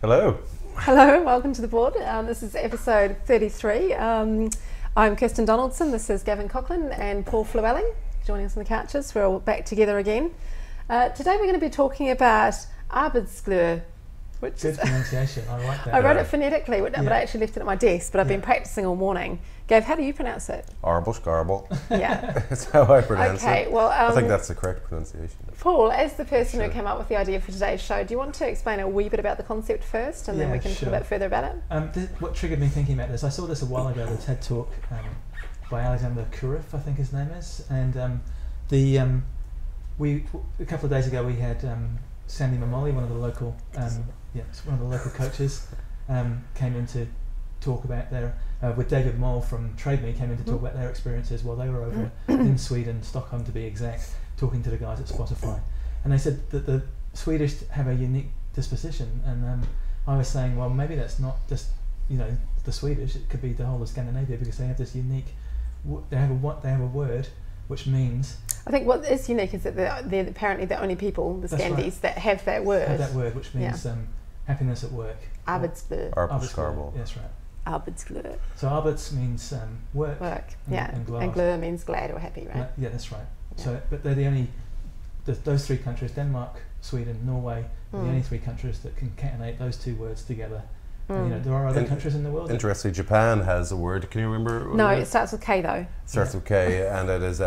Hello. Hello, welcome to the board. This is episode 33. I'm Kirsten Donaldson, this is Gavin Coughlin and Paul Flewelling joining us on the couches. We're all back together again. Today we're going to be talking about Arbejdsglaede. Which Good pronunciation, I like that. I wrote it phonetically, but I actually left it at my desk, but I've been practicing all morning. Gav, how do you pronounce it? Arbelsgarble. Yeah. That's how I pronounce it. Okay, well... I think that's the correct pronunciation. Paul, as the person who came up with the idea for today's show, do you want to explain a wee bit about the concept first, and then we can talk a bit further about it? What triggered me thinking about this, I saw this a while ago, the TED Talk by Alexander Kurif, I think his name is, and a couple of days ago we had Sandy Mamoli, one of the local coaches, came in to talk about their, with David Moll from TradeMe, came in to talk about their experiences while they were over in Sweden, Stockholm to be exact, talking to the guys at Spotify. And they said that the Swedish have a unique disposition, and I was saying, well, maybe that's not just, the Swedish, it could be the whole of Scandinavia, because they have this unique, they have a word which means... I think what is unique is that they're apparently the only people, the Scandis, that have that word. Have that word, which means happiness at work. Arbejdsglæde. Arbelsgarble. That's right. Arbejdsglæde. So arbeids means work. And glæde means glad or happy, right? Yeah, that's right. Yeah. So, but they're the only, those three countries, Denmark, Sweden, Norway, are the only three countries that can concatenate those two words together. And, there are other countries in the world. Interestingly, Japan has a word. Can you remember? No, it starts with K though. It starts with K, and it is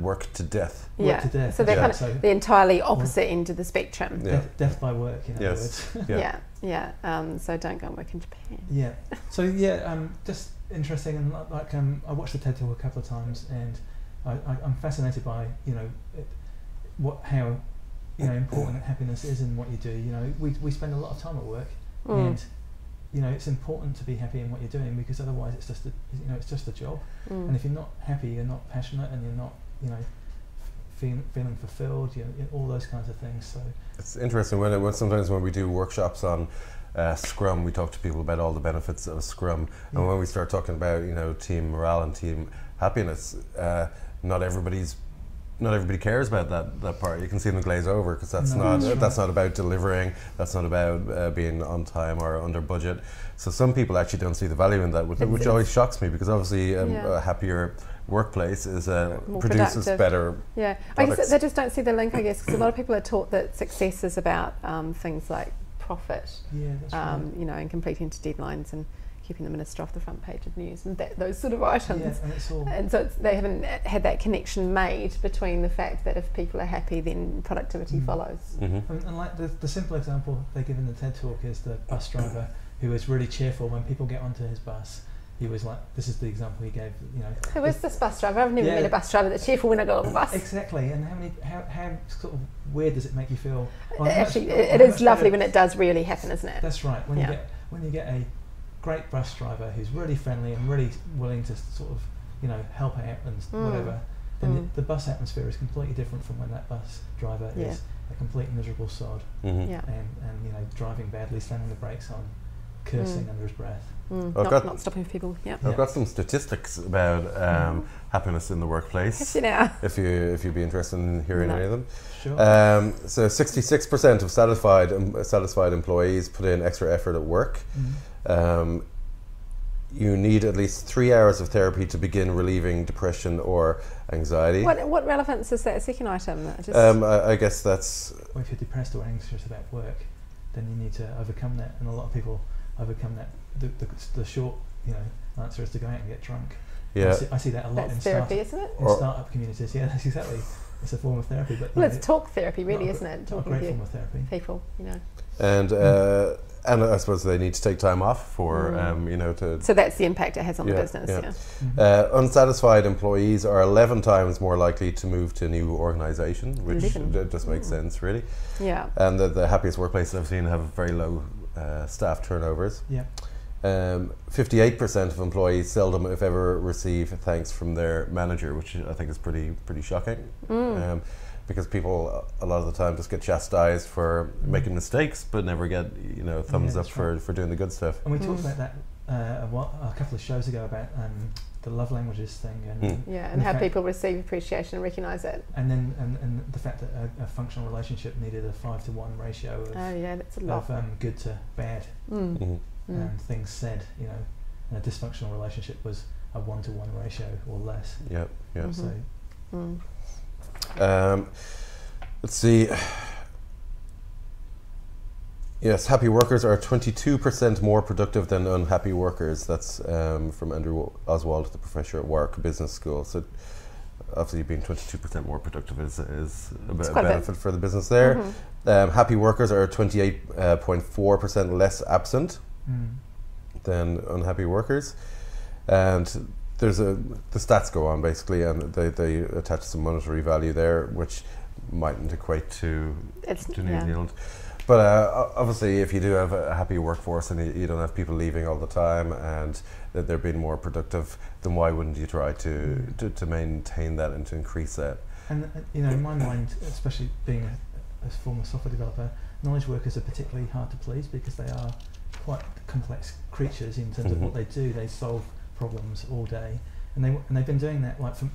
work to death. Yeah. Work to death. So they're kind of the entirely opposite end of the spectrum. Yeah. Death by work, in other words. So don't go and work in Japan. Yeah. So just interesting, and I watched the TED Talk a couple of times, and I'm fascinated by how important happiness is in what you do. We spend a lot of time at work, and it's important to be happy in what you're doing, because otherwise it's just a job. And if you're not happy, you're not passionate, and you're not feeling fulfilled, all those kinds of things. So it's interesting sometimes when we do workshops on Scrum, we talk to people about all the benefits of Scrum, and when we start talking about team morale and team happiness, not everybody cares about that part. You can see them glaze over, because that's not about delivering. That's not about being on time or under budget. So some people actually don't see the value in that, which always shocks me, because obviously a happier workplace produces better. Yeah, I guess they just don't see the link. I guess because a lot of people are taught that success is about things like profit, that's right. and completing to deadlines and keeping the minister off the front page of news and those sort of items. Yeah, and so they haven't had that connection made between the fact that if people are happy, then productivity follows. And like the simple example they give in the TED Talk is the bus driver who was really cheerful when people get onto his bus. He was like, this is the example he gave. Who is this bus driver? I've never met a bus driver that's cheerful when I go on the bus. Exactly, and how sort of weird does it make you feel? Actually, it is lovely when it does really happen, isn't it? That's right. When you get a great bus driver who's really friendly and really willing to sort of help out and whatever, then the bus atmosphere is completely different from when that bus driver is a complete miserable sod and driving badly, slamming the brakes on, cursing under his breath. Not stopping people. I've got some statistics about happiness in the workplace. If you'd be interested in hearing any of them. Sure. So 66% of satisfied employees put in extra effort at work. You need at least 3 hours of therapy to begin relieving depression or anxiety. What relevance is that second item? I guess that's... Well, if you're depressed or anxious about work, then you need to overcome that, and a lot of people overcome that. The short answer is to go out and get drunk. Yeah. I see that a lot in therapy, isn't it? In startup communities. Yeah, that's exactly. It's a form of therapy. But it's talk therapy, really, isn't it? Talking a great form of therapy. People, And I suppose they need to take time off for, to... So that's the impact it has on the business, unsatisfied employees are 11 times more likely to move to a new organisation, which just makes sense, really. Yeah. And the happiest workplaces I've seen have very low staff turnovers. Yeah. 58% of employees seldom, if ever, receive thanks from their manager, which I think is pretty shocking. Because people a lot of the time just get chastised for making mistakes, but never get thumbs up for doing the good stuff. And we talked about that a couple of shows ago about the love languages thing, and and how people receive appreciation and recognise it. And then and the fact that a functional relationship needed a 5-to-1 ratio of, that's a lot. of good to bad things said, you know, and a dysfunctional relationship was a 1-to-1 ratio or less. So let's see. Yes, happy workers are 22% more productive than unhappy workers. That's from Andrew Oswald, the professor at Warwick Business School. So obviously being 22% more productive is a benefit for the business there. Happy workers are 28.4% less absent than unhappy workers. And there's the stats go on basically, and they attach some monetary value there, which mightn't equate to New Zealand. But obviously, if you do have a happy workforce and you don't have people leaving all the time, and that they're being more productive, then why wouldn't you try to maintain that and to increase that? And you know, in my mind, especially being a former software developer, knowledge workers are particularly hard to please because they are quite complex creatures in terms of what they do. They solve problems all day, and they've been doing that. Like from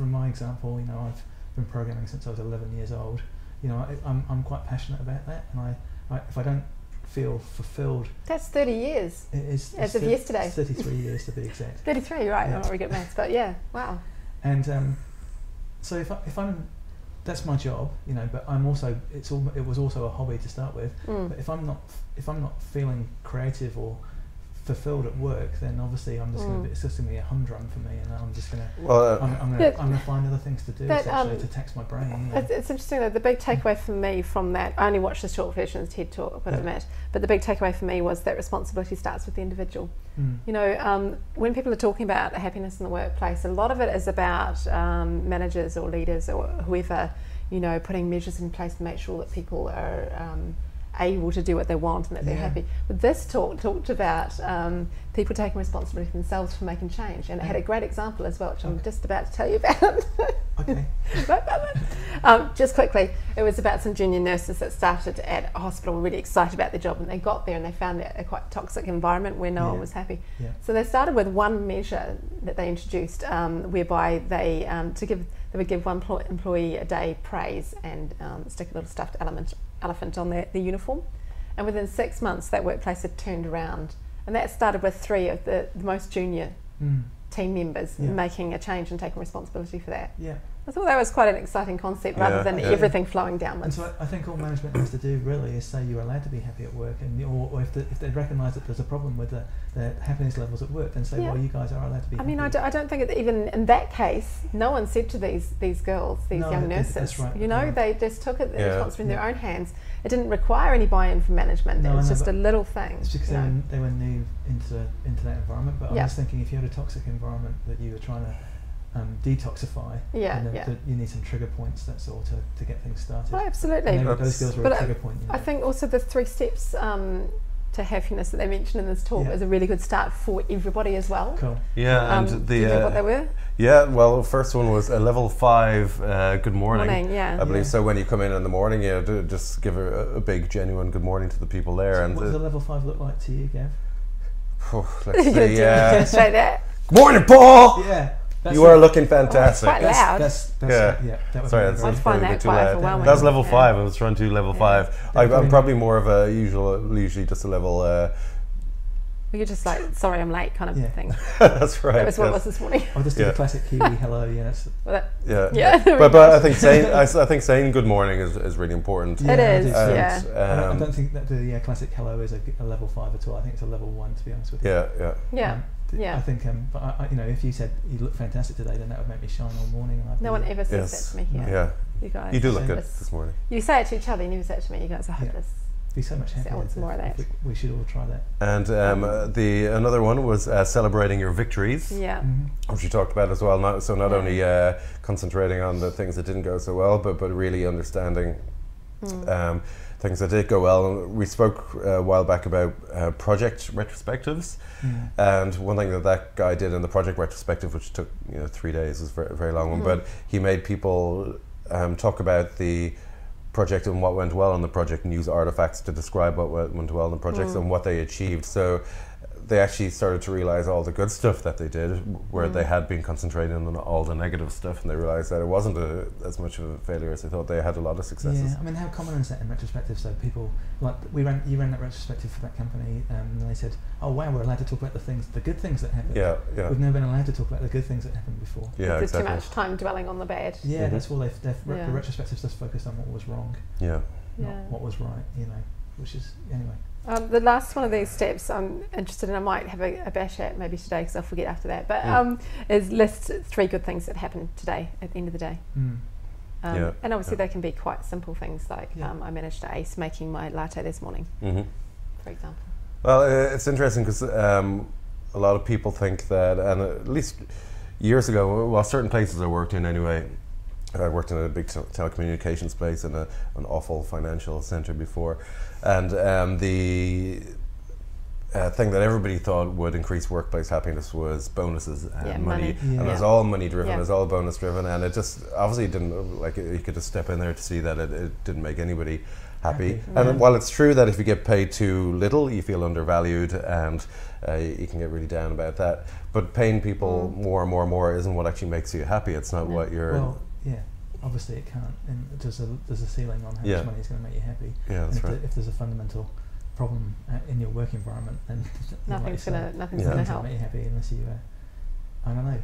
my example, you know, I've been programming since I was 11 years old. You know, I'm quite passionate about that, and I if I don't feel fulfilled. That's 30 years. It is. As of yesterday. 33 years to be exact. 33, right? I'm not very good at maths, but wow. And so if I'm, that's my job, you know. But I'm also it was also a hobby to start with. But if I'm not feeling creative or fulfilled at work, then obviously I'm just going to be, it's just going to be a humdrum for me, and I'm just going to I'm going to find other things to do essentially to tax my brain. You know? It's interesting though. The big takeaway for me from that, I only watched the short version of the TED Talk, but admit, but the big takeaway for me was that responsibility starts with the individual. You know, when people are talking about happiness in the workplace, a lot of it is about managers or leaders or whoever, you know, putting measures in place to make sure that people are able to do what they want and that they're happy. But this talk talked about people taking responsibility for themselves for making change, and it had a great example as well, which I'm just about to tell you about. Just quickly, it was about some junior nurses that started at a hospital, were really excited about their job, and they got there and they found it a quite toxic environment where no one was happy. So they started with one measure that they introduced, whereby they they would give one employee a day praise and stick a little stuffed elephant on their uniform, and within 6 months that workplace had turned around, and that started with 3 of the most junior team members making a change and taking responsibility for that. I thought that was quite an exciting concept, rather than everything flowing downwards. And so I think all management has to do really is say you're allowed to be happy at work, and or if they recognise that there's a problem with the happiness levels at work, then say, well, you guys are allowed to be happy. I don't think that even in that case, no one said to these girls, young nurses, that's right, you know, they just took it responsibility in their own hands. It didn't require any buy-in from management. It was just a little thing. It's because they were new into that environment. But I was thinking, if you had a toxic environment that you were trying to detoxify, that you need some trigger points, that's all, to get things started. Oh, absolutely. And those skills were a trigger point. You know. I think also the 3 steps to happiness that they mentioned in this talk is a really good start for everybody as well. Cool. Yeah, and do you know what they were? Yeah, well, first one was a level 5 good morning. I believe so. When you come in the morning, just give a big, genuine good morning to the people there. So and what does a level 5 look like to you, Gav? Let's see. Straight there. Good morning, Paul. Yeah. You are looking fantastic. Quite loud. Sorry, that's find that too quite loud. overwhelming. That's level 5. I was trying to do level 5. I'm probably more of a usually just a level. You're just like, sorry, I'm late, kind of thing. That's right. That was what it was this morning. I'll just do the classic Kiwi hello. But I think saying good morning is really important. It is. I don't think that the classic hello is a level 5 at all. I think it's a level 1, to be honest with you. I think, but you know, if you said you look fantastic today, then that would make me shine all morning. And no one ever says that to me here. Yeah, you guys. You do look good this morning. You say it to each other. You never say it to me. You guys are hopeless. Be so much happier. I want some more of that. We should all try that. And another one was celebrating your victories. Which you talked about as well. Not only concentrating on the things that didn't go so well, but really understanding things that did go well. And we spoke a while back about project retrospectives, and one thing that guy did in the project retrospective, which took 3 days, was a very long one, but he made people talk about the project and what went well on the project, and use artifacts to describe what went well in the projects and what they achieved. So they actually started to realize all the good stuff that they did, where they had been concentrating on all the negative stuff, and they realized that it wasn't as much of a failure as they thought. They had a lot of successes. Yeah, I mean, how common is that in retrospective? So people, like, you ran that retrospective for that company, and they said, oh wow, we're allowed to talk about the good things that happened. Yeah, yeah. We've never been allowed to talk about the good things that happened before. Yeah, There's exactly. too much time dwelling on the bad. Yeah, that's all the Yeah. retrospectives just focused on what was wrong, Yeah. not what was right, which is, anyway. The last one of these steps I'm interested in, I might have a bash at maybe today because I'll forget after that, but is list 3 good things that happened today at the end of the day. And obviously they can be quite simple things like I managed to ace making my latte this morning, for example. Well, it's interesting because a lot of people think that, and at least years ago, well, certain places I worked in anyway, I worked in a big telecommunications place and an awful financial centre before, and the thing that everybody thought would increase workplace happiness was bonuses and money. And it was all money driven, it was all bonus driven, and it just obviously didn't, like, you could just step in there to see that it didn't make anybody happy. And while it's true that if you get paid too little, you feel undervalued, and you can get really down about that, but paying people more and more and more isn't what actually makes you happy. It's not what you're... Well, yeah, obviously it can't, and there's a ceiling on how much money is going to make you happy. Yeah, that's right. If there's a fundamental problem in your work environment, then nothing's going to help. Make you happy unless you, I don't know.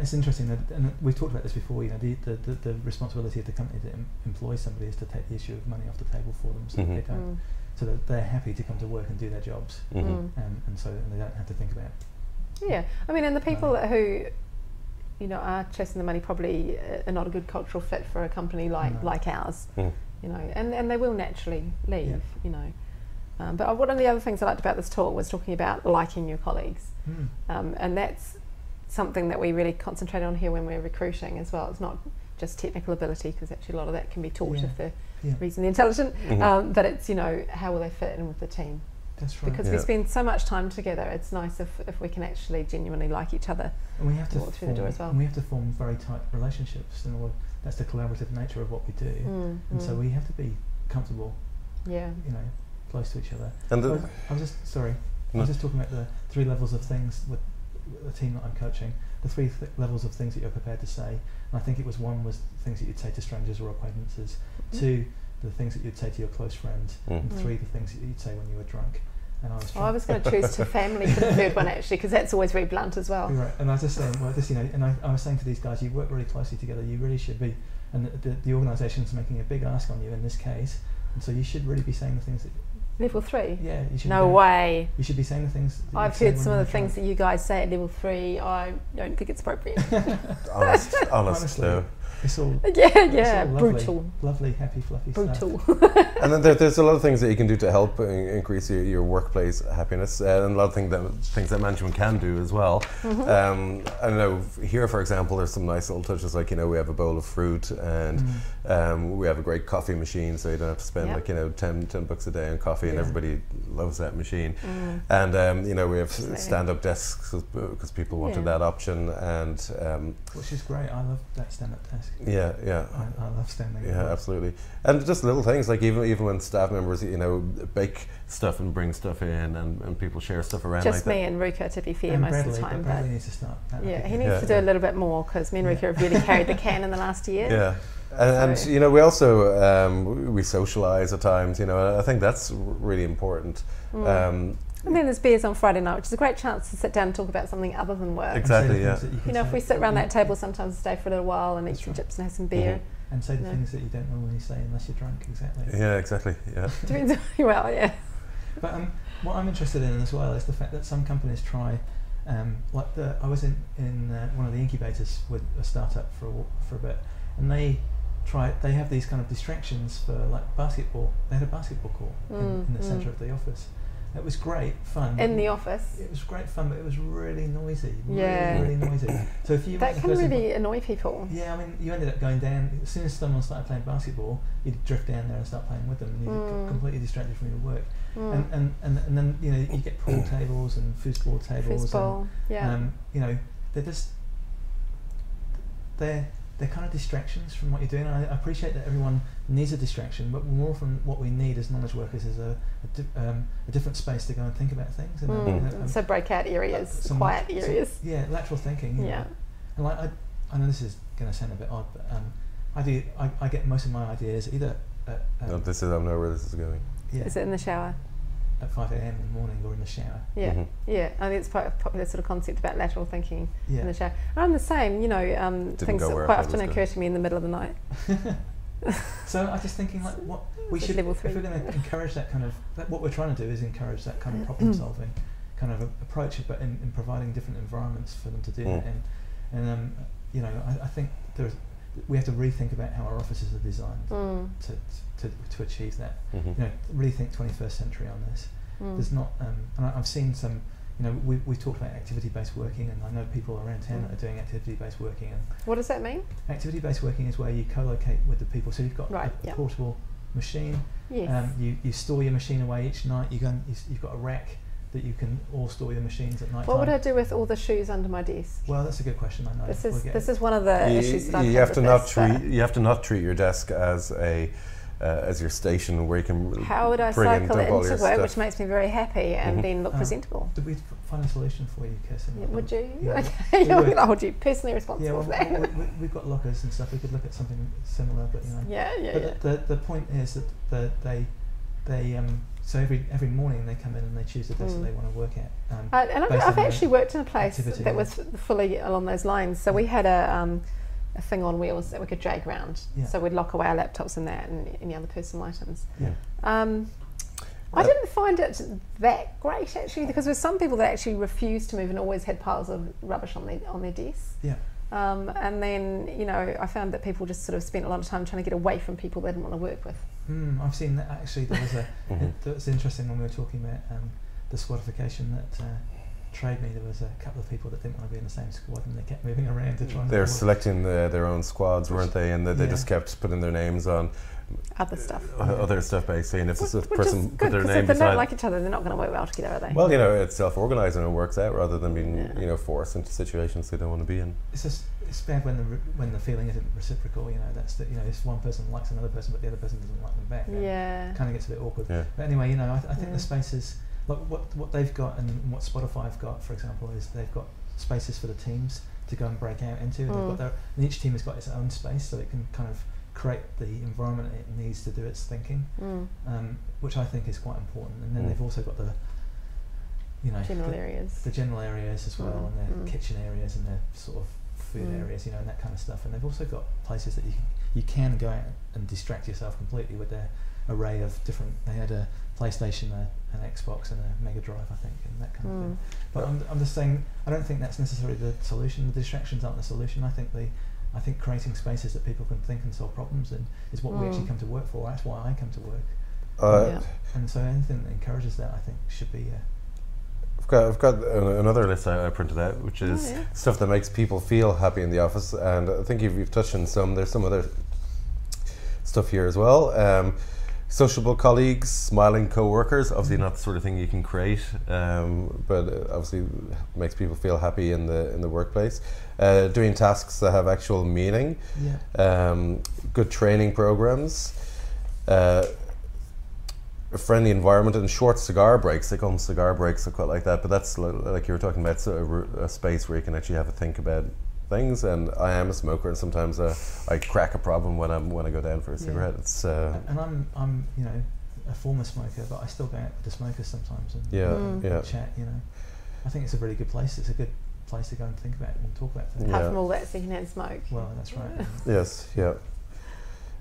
It's interesting that, and we've talked about this before. The responsibility of the company that employs somebody is to take the issue of money off the table for them, so that they don't, so that they're happy to come to work and do their jobs, and they don't have to think about. Yeah, I mean, and the people who, are chasing the money probably are not a good cultural fit for a company like ours, and they will naturally leave, But one of the other things I liked about this talk was talking about liking your colleagues, and that's something that we really concentrate on here when we're recruiting as well. It's not just technical ability, because actually a lot of that can be taught if they're reasonably intelligent, but it's, how will they fit in with the team. That's right. Because we spend so much time together, it's nice if we can actually genuinely like each other. And we have to walk through the door as well. And we have to form very tight relationships, and that's the collaborative nature of what we do. And so we have to be comfortable, close to each other. And I was just talking about the 3 levels of things with the team that I'm coaching. The 3 levels of things that you're prepared to say. And I think it was 1 was things that you'd say to strangers or acquaintances. 2, the things that you'd say to your close friends. And 3, the things that you'd say when you were drunk. And I was going to choose to family for the 3rd one, actually, because that's always very blunt as well. Right. And I was just saying, and I was saying to these guys, you work really closely together. You really should be, and the organisation's making a big ask on you in this case, and so you should really be saying the things that. Level 3? Yeah, you should. No way. You should be saying the things. I've heard some of the things that you guys say at level 3. I don't think it's appropriate. honest though. It's all brutal, lovely, happy, fluffy brutal stuff. And then there's a lot of things that you can do to help increase your workplace happiness, and a lot of things that management can do as well. I don't know, here for example, there's some nice little touches, like we have a bowl of fruit, and we have a great coffee machine, so you don't have to spend like $10 a day on coffee, and everybody loves that machine. And we have stand-up desks because people wanted that option, and which is great. I love that stand-up desk. Yeah. I love standing. Yeah, absolutely. And just little things like even when staff members bake stuff and bring stuff in, and people share stuff around. Just like me that. and Ruka, to be fair, and most Bradley, of the time. But Bradley needs to start. He needs to do a little bit more, because me and Ruka have really carried the can in the last year. Yeah. And we also we socialise at times. I think that's really important. And then there's beers on Friday night, which is a great chance to sit down and talk about something other than work. Exactly, yeah. If we sit around that table, sometimes stay for a little while and eat some chips and have some beer. And say the things that you don't normally say unless you're drunk, exactly. Yeah, exactly, yeah. Well, yeah. But what I'm interested in as well is the fact that some companies try, I was in one of the incubators with a startup for a bit, and they have these kind of distractions for like basketball. They had a basketball court in the centre of the office. It was great fun. In the office? It was great fun, but it was really noisy. Yeah. Really noisy. So if you that can really annoy people. Yeah, I mean, you ended up going down, as soon as someone started playing basketball, you'd drift down there and start playing with them, and you'd get completely distracted from your work. And then, you get pool tables and foosball tables. Foosball, they're just, they're kind of distractions from what you're doing. I appreciate that everyone needs a distraction, but more often what we need as knowledge workers is a different space to go and think about things. And so breakout areas, quiet areas. Lateral thinking. Yeah. And like I know this is going to sound a bit odd, but I get most of my ideas either at, I don't know where this is going. Yeah. Is it in the shower? At 5 a.m. in the morning or in the shower. Yeah, yeah. I think it's quite a popular sort of concept about lateral thinking in the shower. I'm the same, you know, things that quite often occur to me in the middle of the night. So I'm just thinking, like, what we should, if we're going to encourage that kind of, what we're trying to do is encourage that kind of problem solving kind of approach, but in providing different environments for them to do that. And you know, I think we have to rethink about how our offices are designed to achieve that. You know, really think 21st century on this. There's not, and I've seen some. You know, we talked about activity-based working, and I know people around town that are doing activity-based working. And what does that mean? Activity-based working is where you co-locate with the people. So you've got a portable machine. Yes. You store your machine away each night. You've got a rack that you can all store your machines at night. What would I do with all the shoes under my desk? Well, that's a good question. I know this is one of the issues that you have to not treat your desk as your station where you can. How would I cycle into work, which makes me very happy, and then look presentable? Did we find a solution for you, Kirsten? Yeah, would you? Yeah. Okay, I'm going to hold you personally responsible for that. We've got lockers and stuff. We could look at something similar, but you know. Yeah. The point is that they so every morning they come in and they choose the desk that they want to work at. And I've actually worked in a place that was fully along those lines. So we had a thing on wheels that we could drag around. Yeah. So we'd lock away our laptops and that and any other personal items. Yeah. I didn't find it that great actually, because there's some people that actually refused to move and always had piles of rubbish on their desks. Yeah. And then, you know, I found that people just sort of spent a lot of time trying to get away from people they didn't want to work with. I've seen that actually. There was that was interesting when we were talking about the squadification that Trade Me. There was a couple of people that didn't want to be in the same squad, and they kept moving around to try and. They're selecting their own squads, weren't they? And they just kept putting their names on other stuff. Other stuff, basically. And if this person put their name if they beside, don't like each other, they're not going to work well together, are they? Well, you know, it's self-organising and it works out rather than being you know, forced into situations they don't want to be in. It's bad when the feeling isn't reciprocal. You know, that's that. You know, if one person likes another person, but the other person doesn't like them back. Yeah. Kind of gets a bit awkward. Yeah. But anyway, you know, I think the spaces, like what they've got and what Spotify have got, for example, is they've got spaces for the teams to go and break out into. And they've got and each team has got its own space, so it can kind of create the environment it needs to do its thinking, which I think is quite important. And then they've also got the, you know, general areas as well, and their kitchen areas and their sort of food areas, you know, and that kind of stuff. And they've also got places that you can go out and distract yourself completely with their array of different. They had a PlayStation, an Xbox, and a Mega Drive, I think, and that kind of thing. But I'm just saying, I don't think that's necessarily the solution. The distractions aren't the solution. I think creating spaces that people can think and solve problems in is what we actually come to work for. That's why I come to work. And so anything that encourages that, I think, should be. I've got another list I printed out, which is stuff that makes people feel happy in the office, and I think you've touched on some. There's some other stuff here as well. Sociable colleagues, smiling co-workers, obviously not the sort of thing you can create, but obviously makes people feel happy in the workplace. Doing tasks that have actual meaning, good training programs, a friendly environment, and short cigar breaks. They call them cigar breaks. I quite like that, but that's like you were talking about, a space where you can actually have a think about things. And I am a smoker, and sometimes I crack a problem when I go down for a cigarette. It's and I'm you know, a former smoker, but I still go out with the smokers sometimes and chat. You know, I think it's a really good place. It's a good place to go and think about and talk about things. Apart from all that secondhand smoke. Well, that's right. Yes. Yeah.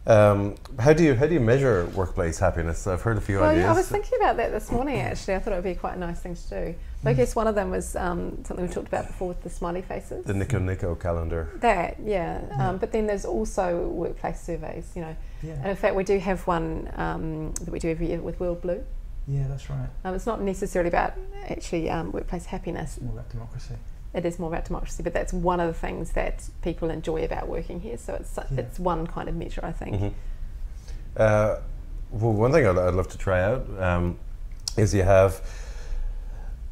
How do you measure workplace happiness? I've heard a few ideas. I was thinking about that this morning actually. I thought it would be quite a nice thing to do. But I guess one of them was something we talked about before with the smiley faces. The Nico calendar. That, but then there's also workplace surveys, you know. Yeah. And in fact we do have one that we do every year with World Blue. Yeah, that's right. It's not necessarily about actually workplace happiness. It's more about democracy. It is more about democracy, but that's one of the things that people enjoy about working here. So it's one kind of measure, I think. Well, one thing I'd love to try out is you have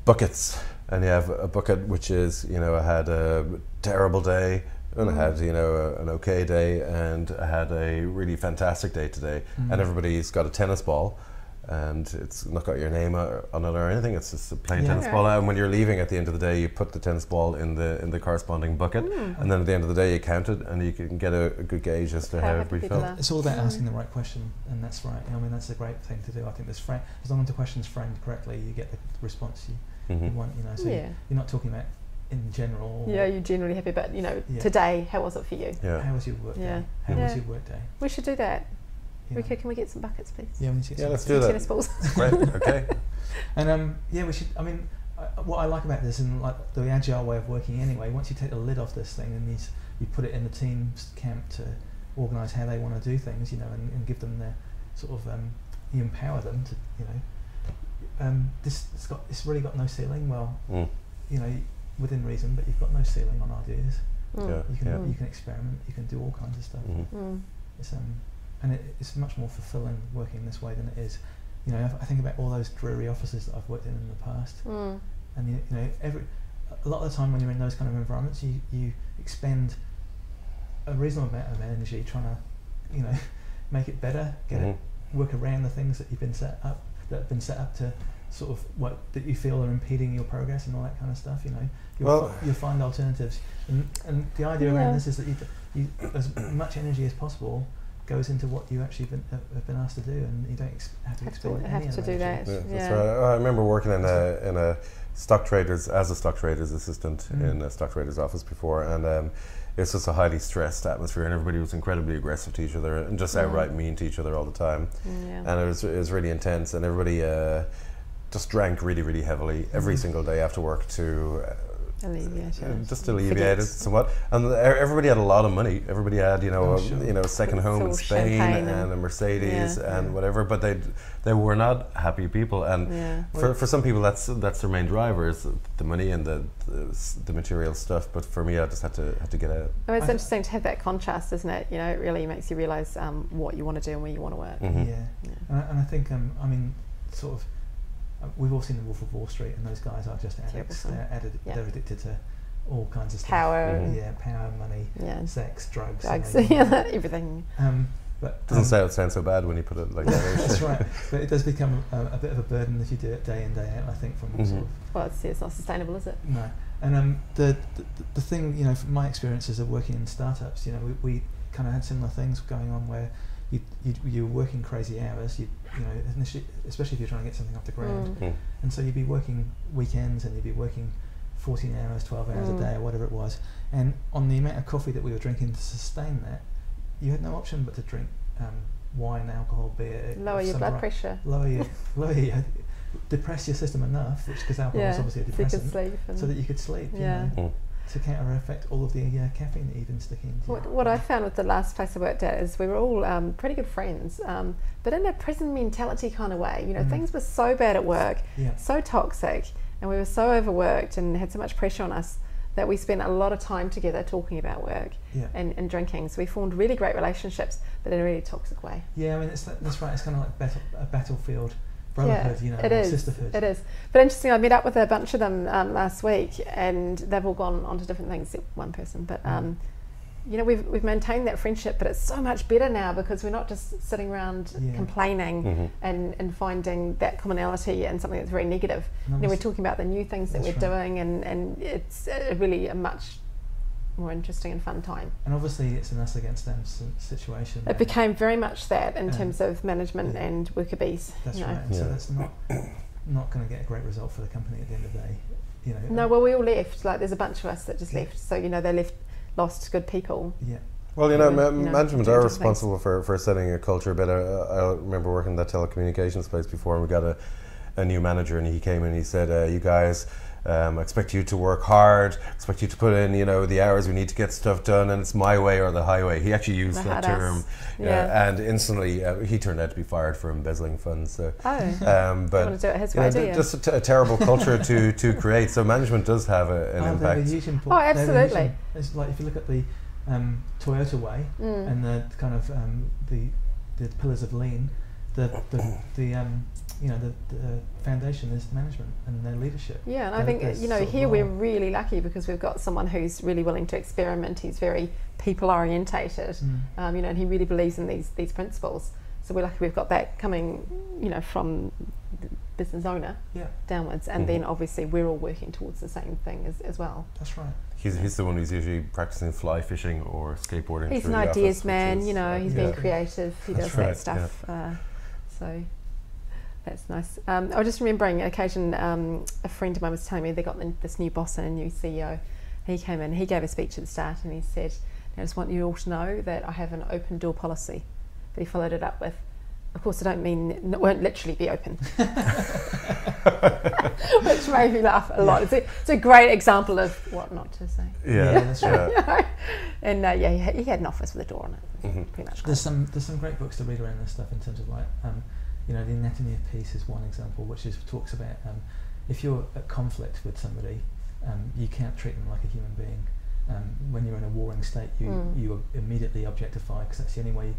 buckets, and you have a bucket which is, you know, I had a terrible day, And I had, an okay day, and I had a really fantastic day today. And everybody's got a tennis ball, and it's not got your name on it or anything. It's just a plain tennis ball. And when you're leaving at the end of the day, you put the tennis ball in the corresponding bucket, and then at the end of the day, you count it, and you can get a good gauge as to how everybody felt. It's all about asking the right question, and that's right. I mean, that's a great thing to do. I think as long as the question's framed correctly, you get the response you want. So you're not talking about in general. Yeah, you're generally happy, but today, how was it for you? Yeah. How was your work day? How was your work day? We should do that. Can we get some buckets, please? Yeah, we need to get some let's do that. Tennis balls. Great. Okay. And we should. I mean, what I like about this, and like the agile way of working anyway, once you take the lid off this thing and you put it in the team's camp to organise how they want to do things, and give them their sort of you empower them to, it's really got no ceiling. Well, within reason, but you've got no ceiling on ideas. You can experiment. You can do all kinds of stuff. It's it's much more fulfilling working this way than it is. I think about all those dreary offices that I've worked in the past, and a lot of the time when you're in those kind of environments, you expend a reasonable amount of energy trying to, make it better, work around the things that have been set up to sort of that you feel are impeding your progress and all that kind of stuff. You'll find alternatives, and the idea around this is that you as much energy as possible goes into what you actually have been asked to do, and you don't have to expend any of do that. That's right. I remember working in a stock traders assistant in a stock traders office before, and it's just a highly stressed atmosphere, and everybody was incredibly aggressive to each other and just outright mean to each other all the time, and it was really intense, and everybody just drank really, really heavily every single day after work to just alleviate it somewhat. And everybody had a lot of money. Everybody had, a second home in Spain and a Mercedes and whatever. But they were not happy people. And for some people, that's their main driver, is the money and the material stuff. But for me, I just had to get out. Oh, it's interesting to have that contrast, isn't it? It really makes you realise what you want to do and where you want to work. And I think sort of. We've all seen The Wolf of Wall Street, and those guys are just addicts. They're addicted to all kinds of stuff. Power. Power, money, sex, drugs. Everything. But doesn't sound so bad when you put it like that. That's right. But it does become a bit of a burden if you do it day in, day out, I think, from sort of... Well, it's not sustainable, is it? No. And the thing, from my experiences of working in startups, we kind of had similar things going on where you were working crazy hours, initially, especially if you're trying to get something off the ground, and so you'd be working weekends, and you'd be working 14 hours, 12 hours a day, or whatever it was, and on the amount of coffee that we were drinking to sustain that, you had no option but to drink wine, alcohol, beer. Lower your blood pressure. Depress your system enough, because alcohol is obviously a depressant, so that you could sleep. To counter-effect all of the caffeine that you've been sticking into. What I found with the last place I worked at is we were all pretty good friends, but in a prison mentality kind of way. Things were so bad at work, so toxic, and we were so overworked and had so much pressure on us that we spent a lot of time together talking about work and drinking. So we formed really great relationships, but in a really toxic way. Yeah, I mean, that's right. It's kind of like a battlefield. Brotherhood, sisterhood. It is. But interesting, I met up with a bunch of them last week, and they've all gone on to different things, except one person. But we've maintained that friendship, but it's so much better now because we're not just sitting around complaining and finding that commonality and something that's very negative. We're talking about the new things that we're doing, and it's really a much more interesting and fun time. And obviously it's an us against them situation. It became very much that in terms of management and worker bees. That's right. And so that's not going to get a great result for the company at the end of the day. No, well, we all left. Like, there's a bunch of us that just left. So they lost good people. Yeah. Well, management are responsible for setting a culture better. I remember working in that telecommunications place before, and we got a new manager, and he came in and he said, you guys, I expect you to work hard, expect you to put in, the hours we need to get stuff done, and it's my way or the highway. He actually used that term, and instantly he turned out to be fired for embezzling funds. So, but want to do it his way, just a terrible culture to create. So management does have an impact. Absolutely. It's like if you look at the Toyota way and the kind of the pillars of lean. the foundation is management and their leadership. Yeah, and I think here we're really lucky because we've got someone who's really willing to experiment. He's very people orientated, and he really believes in these principles. So we're lucky we've got that coming, from the business owner downwards, and then obviously we're all working towards the same thing as well. That's right. He's the one who's usually practicing fly fishing or skateboarding. He's an ideas man, he's being creative. He does that stuff. So that's nice. I was just remembering an occasion, a friend of mine was telling me they got this new boss and a new CEO. He came in, he gave a speech at the start, and he said, "I just want you all to know that I have an open door policy." But he followed it up with, "Of course, I don't mean it won't literally be open," which made me laugh a lot. It's a great example of what not to say. Yeah, that's right. And he had an office with a door on it. Pretty much. There's some great books to read around this stuff in terms of the anatomy of peace is one example, which talks about if you're at conflict with somebody, you can't treat them like a human being. When you're in a warring state, you immediately objectify, because that's the only way.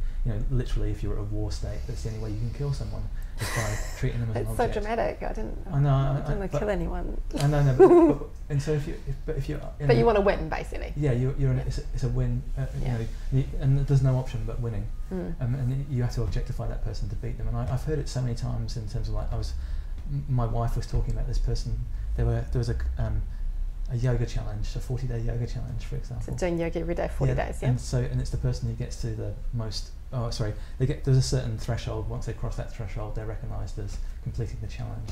Literally, if you're at a war state, that's the only way you can kill someone, is by treating them as an object. It's so dramatic. I didn't want to kill anyone. I know, and so if you you want to win, basically. Yeah, it's a win. And there's no option but winning. And you have to objectify that person to beat them. And I've heard it so many times in terms of my wife was talking about this person. There was a yoga challenge, a 40-day yoga challenge, for example. So doing yoga every day, 40 days, yeah. And it's the person who gets to the most. Oh, sorry. There's a certain threshold. Once they cross that threshold, they're recognised as completing the challenge.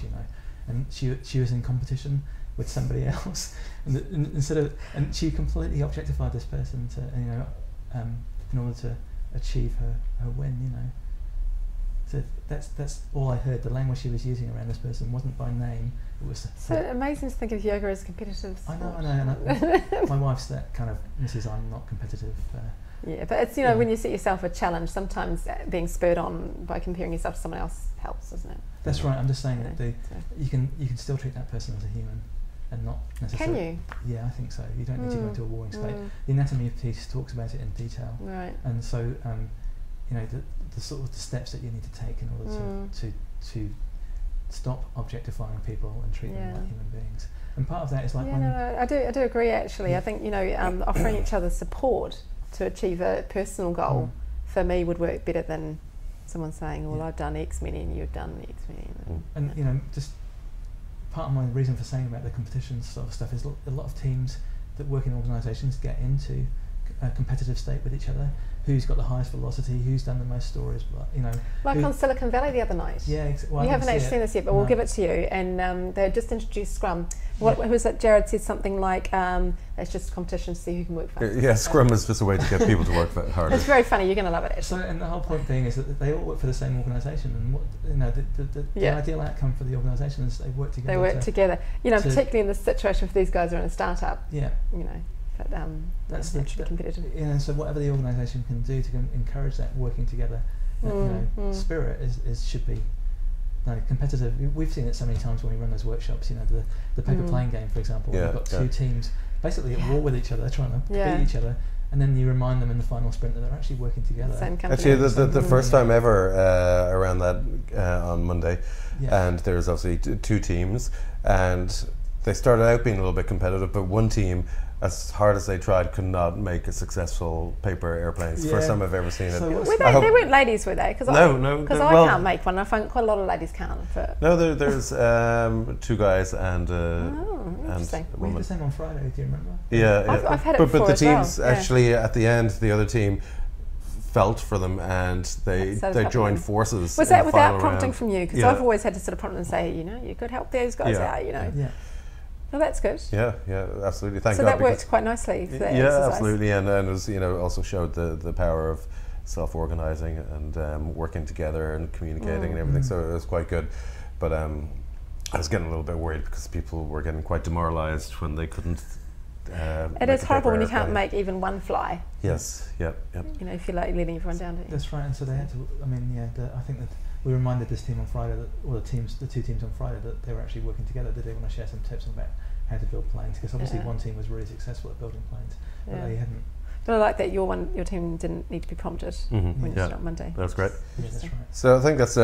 And she was in competition with somebody else, and she completely objectified this person in order to achieve her win. So that's all I heard. The language she was using around this person wasn't by name. It was so amazing to think of yoga as competitive sport. I know. And my wife's that kind of Mrs. I'm not competitive. Yeah, but it's when you set yourself a challenge, sometimes being spurred on by comparing yourself to someone else helps, doesn't it? That's right. I'm just saying that you can still treat that person as a human, and not necessarily. Can you? Yeah, I think so. You don't need to go into a warring state. The anatomy of peace talks about it in detail. Right. And so, the sort of the steps that you need to take in order to stop objectifying people and treat them like human beings. And part of that is I do agree actually. Yeah. I think offering each other support to achieve a personal goal for me would work better than someone saying, "Well, I've done X many and you've done X many." And just part of my reason for saying about the competition sort of stuff is a lot of teams that work in organisations get into a competitive state with each other. Who's got the highest velocity? Who's done the most stories? Like on Silicon Valley the other night. Yeah, you haven't actually seen this yet, but we'll give it to you. And they just introduced Scrum. What was that? Jared said something like, "It's just a competition to see who can work faster." Yeah, Scrum is just a way to get people to work harder. It's very funny. You're going to love it. Actually. So, and the whole point being is that they all work for the same organisation, and the ideal outcome for the organisation is they work together. They work together. Particularly in this situation, if these guys are in a startup. Yeah. But that's naturally competitive. So whatever the organisation can do to encourage that working together, spirit should be competitive. We've seen it so many times when we run those workshops. The paper plane game, for example. We've got two teams basically at war with each other, trying to beat each other, and then you remind them in the final sprint that they're actually working together. Same company. Actually, the first time ever around that on Monday, and there's obviously two teams, and they started out being a little bit competitive, but one team, as hard as they tried, could not make a successful paper airplanes. First time I've ever seen it. Were they weren't ladies, were they? No. Because I can't make one. I find quite a lot of ladies can't. No, there's two guys and interesting. We had the same on Friday. Do you remember? Yeah, I've had it before. But the teams as well. actually at the end, the other team felt for them and they joined forces. Was that without prompting round. From you? Because I've always had to sort of prompt and say, you could help those guys out. Yeah. Well, that's good. Yeah, absolutely. Thank God. So that worked quite nicely for that exercise. Absolutely, and it was also showed the power of self-organising and working together and communicating and everything. So it was quite good. But I was getting a little bit worried because people were getting quite demoralised when they couldn't. It is horrible when you can't make even one fly. Yes. Yep. If you're like letting everyone down. That's right. And so they had to. I think that. We reminded this team on Friday, the two teams on Friday, that they were actually working together. Did they want to share some tips about how to build planes? Because obviously one team was really successful at building planes, but they hadn't. But I like that your team didn't need to be prompted when you Yeah, start on Monday. that's great. Yeah, that's right. So I think that's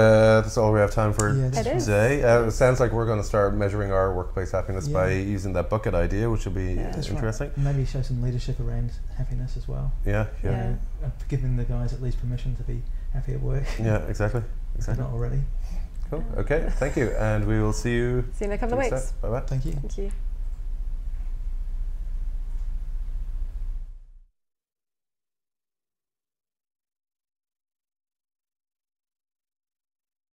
all we have time for Yeah, that's It is. today. It sounds like we're going to start measuring our workplace happiness by using that bucket idea, which will be That's interesting. Right. Maybe show some leadership around happiness as well. Yeah, Yeah. yeah, Giving the guys at least permission to be happy at work. yeah, exactly. If they're not already. Cool. Okay, thank you, and we will see you See you in a couple of weeks. Bye bye. Thank you. Thank you.